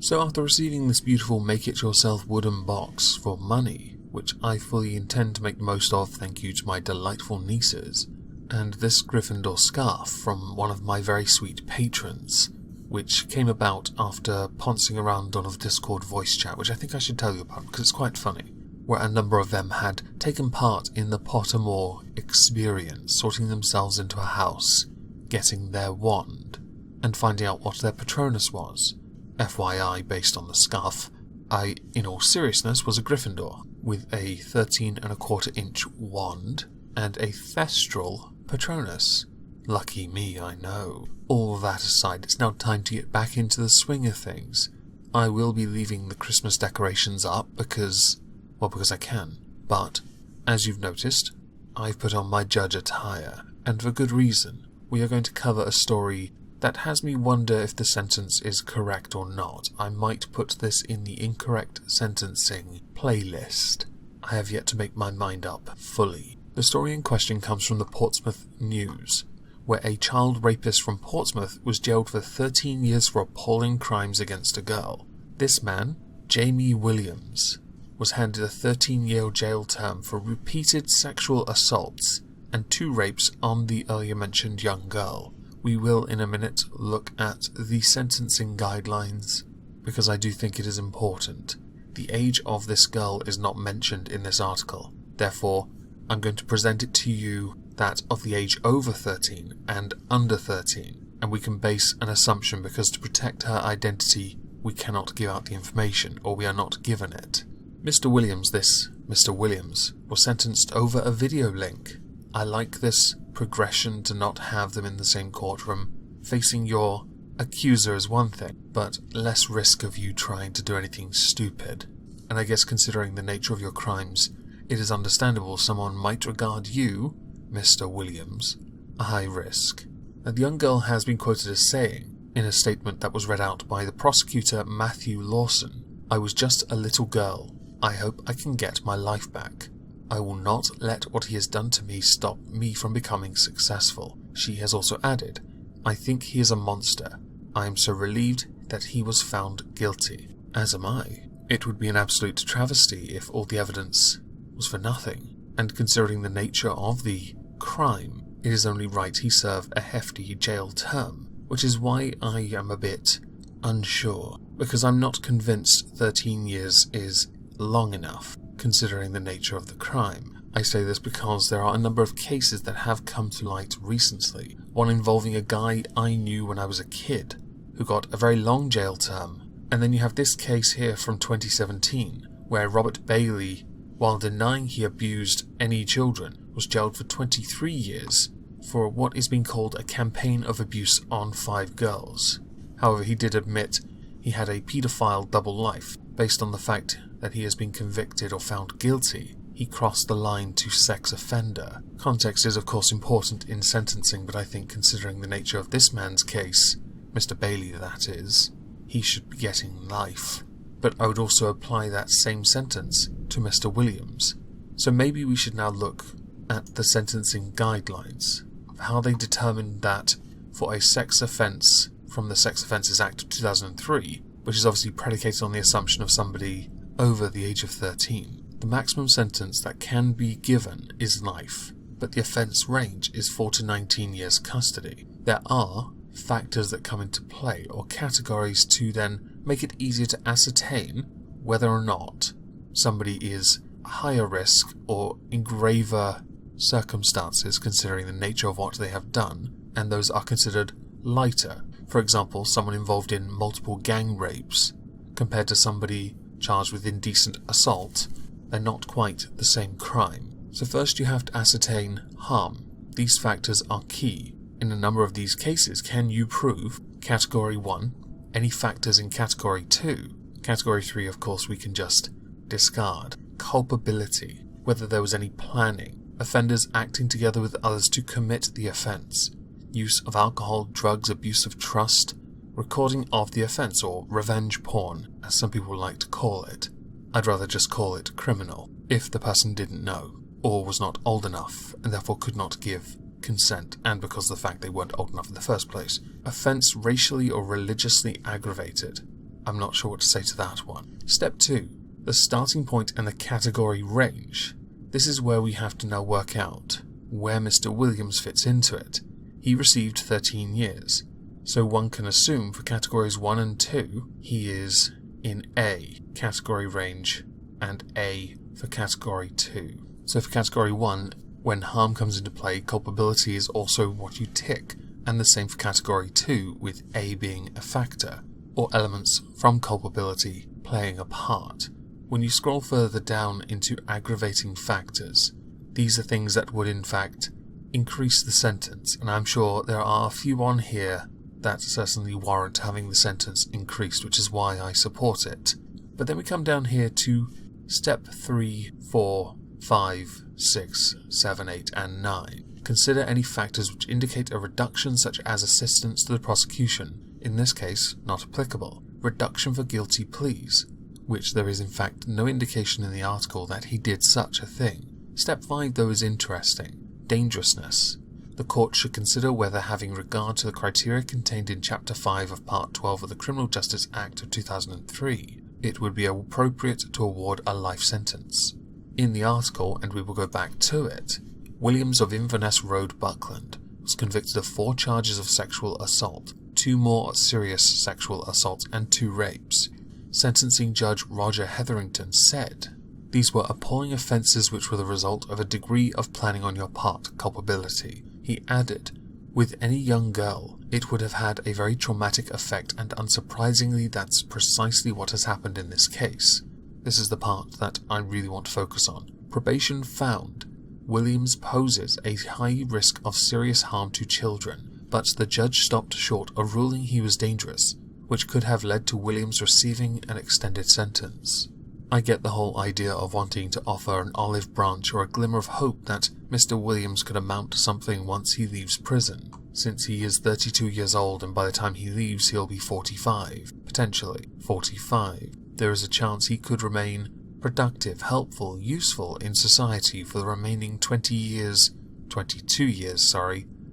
So after receiving this beautiful make-it-yourself wooden box for money, which I fully intend to make the most of thank you to my delightful nieces, and this Gryffindor scarf from one of my very sweet patrons, which came about after poncing around on a Discord voice chat, which I think I should tell you about because it's quite funny, where a number of them had taken part in the Pottermore experience, sorting themselves into a house, getting their wand, and finding out what their Patronus was. FYI, based on the scarf, I, in all seriousness, was a Gryffindor, with a 13¼ inch wand and a Thestral Patronus. Lucky me, I know. All that aside, it's now time to get back into the swing of things. I will be leaving the Christmas decorations up because I can. But, as you've noticed, I've put on my judge attire, and for good reason. We are going to cover a story that has me wonder if the sentence is correct or not. I might put this in the incorrect sentencing playlist. I have yet to make my mind up fully. The story in question comes from the Portsmouth News, where a child rapist from Portsmouth was jailed for 13 years for appalling crimes against a girl. This man, Jamie Williams, was handed a 13-year jail term for repeated sexual assaults and 2 rapes on the earlier mentioned young girl. We will in a minute look at the sentencing guidelines, because I do think it is important. The age of this girl is not mentioned in this article, therefore I'm going to present it to you that of the age over 13 and under 13, and we can base an assumption because to protect her identity we cannot give out the information, or we are not given it. Mr. Williams, was sentenced over a video link. I like this progression to not have them in the same courtroom. Facing your accuser is one thing, but less risk of you trying to do anything stupid. And I guess considering the nature of your crimes, it is understandable someone might regard you, Mr. Williams, a high risk. And the young girl has been quoted as saying, in a statement that was read out by the prosecutor Matthew Lawson, "I was just a little girl. I hope I can get my life back. I will not let what he has done to me stop me from becoming successful." She has also added, "I think he is a monster. I am so relieved that he was found guilty. As am I. It would be an absolute travesty if all the evidence was for nothing, and considering the nature of the crime, it is only right he serve a hefty jail term, which is why I am a bit unsure, because I'm not convinced 13 years is long enough, considering the nature of the crime. I say this because there are a number of cases that have come to light recently, one involving a guy I knew when I was a kid, who got a very long jail term, and then you have this case here from 2017, where Robert Bailey, while denying he abused any children, was jailed for 23 years for what is being called a campaign of abuse on 5 girls. However, he did admit he had a paedophile double life. Based on the fact that he has been convicted or found guilty, he crossed the line to sex offender. Context is of course important in sentencing, but I think considering the nature of this man's case, Mr. Bailey that is, he should be getting life. But I would also apply that same sentence to Mr. Williams. So maybe we should now look at the sentencing guidelines, of how they determined that for a sex offence from the Sex Offences Act of 2003, which is obviously predicated on the assumption of somebody over the age of 13, the maximum sentence that can be given is life, but the offence range is 4 to 19 years custody. There are factors that come into play, or categories to then make it easier to ascertain whether or not somebody is higher risk or in graver circumstances considering the nature of what they have done, and those are considered lighter. For example, someone involved in multiple gang rapes compared to somebody charged with indecent assault, they're not quite the same crime. So first you have to ascertain harm. These factors are key. In a number of these cases, can you prove Category 1, any factors in Category 2? Category 3, of course, we can just discard. Culpability, whether there was any planning, offenders acting together with others to commit the offence, use of alcohol, drugs, abuse of trust, recording of the offence, or revenge porn, as some people like to call it. I'd rather just call it criminal, if the person didn't know, or was not old enough, and therefore could not give consent, and because of the fact they weren't old enough in the first place. Offence racially or religiously aggravated. I'm not sure what to say to that one. Step 2. The starting point and the category range. This is where we have to now work out where Mr. Williams fits into it. He received 13 years, so one can assume for categories 1 and 2, he is in A category range and A for category 2. So for category 1, when harm comes into play, culpability is also what you tick, and the same for category 2, with A being a factor, or elements from culpability playing a part. When you scroll further down into aggravating factors, these are things that would in fact increase the sentence, and I'm sure there are a few on here that certainly warrant having the sentence increased, which is why I support it. But then we come down here to step 3, 4, 5, 6, 7, 8, and 9. Consider any factors which indicate a reduction, such as assistance to the prosecution, in this case not applicable. Reduction for guilty pleas, which there is in fact no indication in the article that he did such a thing. Step 5 though is interesting. Dangerousness. The court should consider whether, having regard to the criteria contained in Chapter 5 of Part 12 of the Criminal Justice Act of 2003, it would be appropriate to award a life sentence. In the article, and we will go back to it, Williams of Inverness Road, Buckland, was convicted of 4 charges of sexual assault, 2 more serious sexual assaults, and 2 rapes. Sentencing Judge Roger Hetherington said, "These were appalling offences which were the result of a degree of planning on your part, culpability." He added, "With any young girl, it would have had a very traumatic effect, and unsurprisingly that's precisely what has happened in this case." This is the part that I really want to focus on. Probation found Williams poses a high risk of serious harm to children, but the judge stopped short of ruling he was dangerous, which could have led to Williams receiving an extended sentence. I get the whole idea of wanting to offer an olive branch or a glimmer of hope that Mr. Williams could amount to something once he leaves prison, since he is 32 years old and by the time he leaves he'll be 45, potentially 45. There is a chance he could remain productive, helpful, useful in society for the remaining 22 years,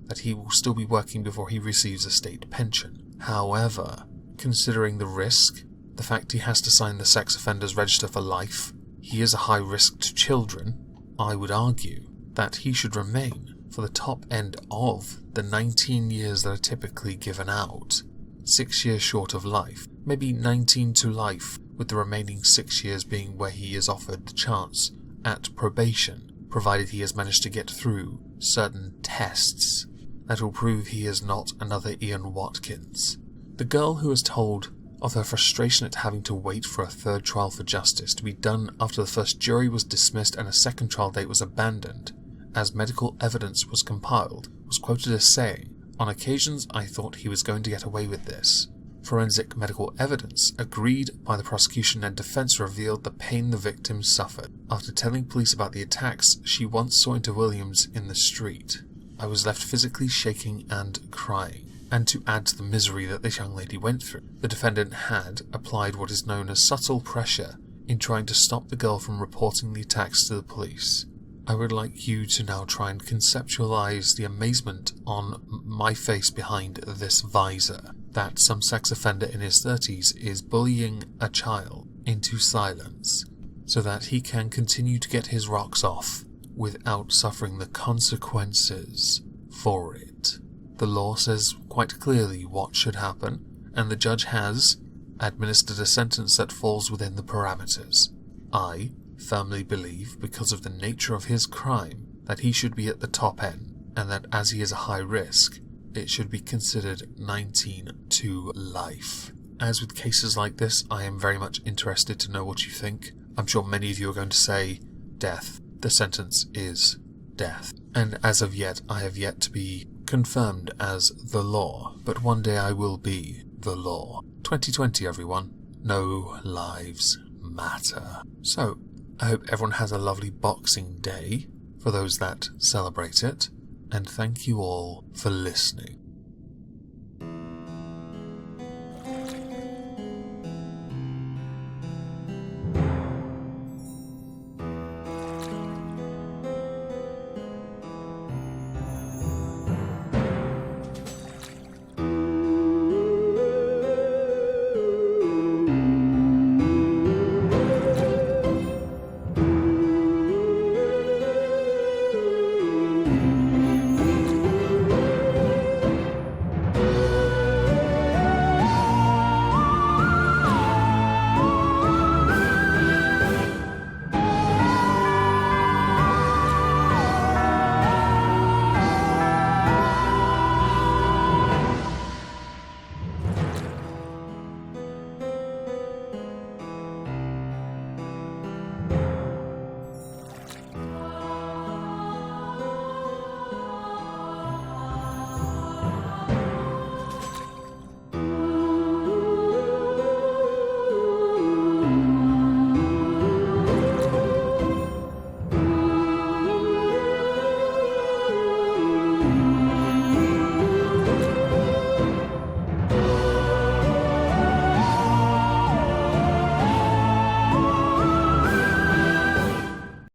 that he will still be working before he receives a state pension. However, considering the risk, the fact he has to sign the sex offenders register for life, he is a high risk to children, I would argue that he should remain for the top end of the 19 years that are typically given out. 6 years short of life, maybe 19 to life, with the remaining 6 years being where he is offered the chance at probation, provided he has managed to get through certain tests that will prove he is not another Ian Watkins. The girl who is told of her frustration at having to wait for a third trial for justice to be done after the first jury was dismissed and a second trial date was abandoned, as medical evidence was compiled, was quoted as saying, "On occasions I thought he was going to get away with this." Forensic medical evidence, agreed by the prosecution and defense, revealed the pain the victim suffered. After telling police about the attacks she once saw into Williams in the street, "I was left physically shaking and crying." And to add to the misery that this young lady went through, the defendant had applied what is known as subtle pressure in trying to stop the girl from reporting the attacks to the police. I would like you to now try and conceptualize the amazement on my face behind this visor, that some sex offender in his 30s is bullying a child into silence, so that he can continue to get his rocks off without suffering the consequences for it. The law says quite clearly what should happen, and the judge has administered a sentence that falls within the parameters. I firmly believe, because of the nature of his crime, that he should be at the top end, and that as he is a high risk, it should be considered 19 to life. As with cases like this, I am very much interested to know what you think. I'm sure many of you are going to say, death. The sentence is death. And as of yet, I have yet to be confirmed as the law, but one day I will be the law. 2020, everyone. No lives matter. So, I hope everyone has a lovely Boxing Day, for those that celebrate it, and thank you all for listening.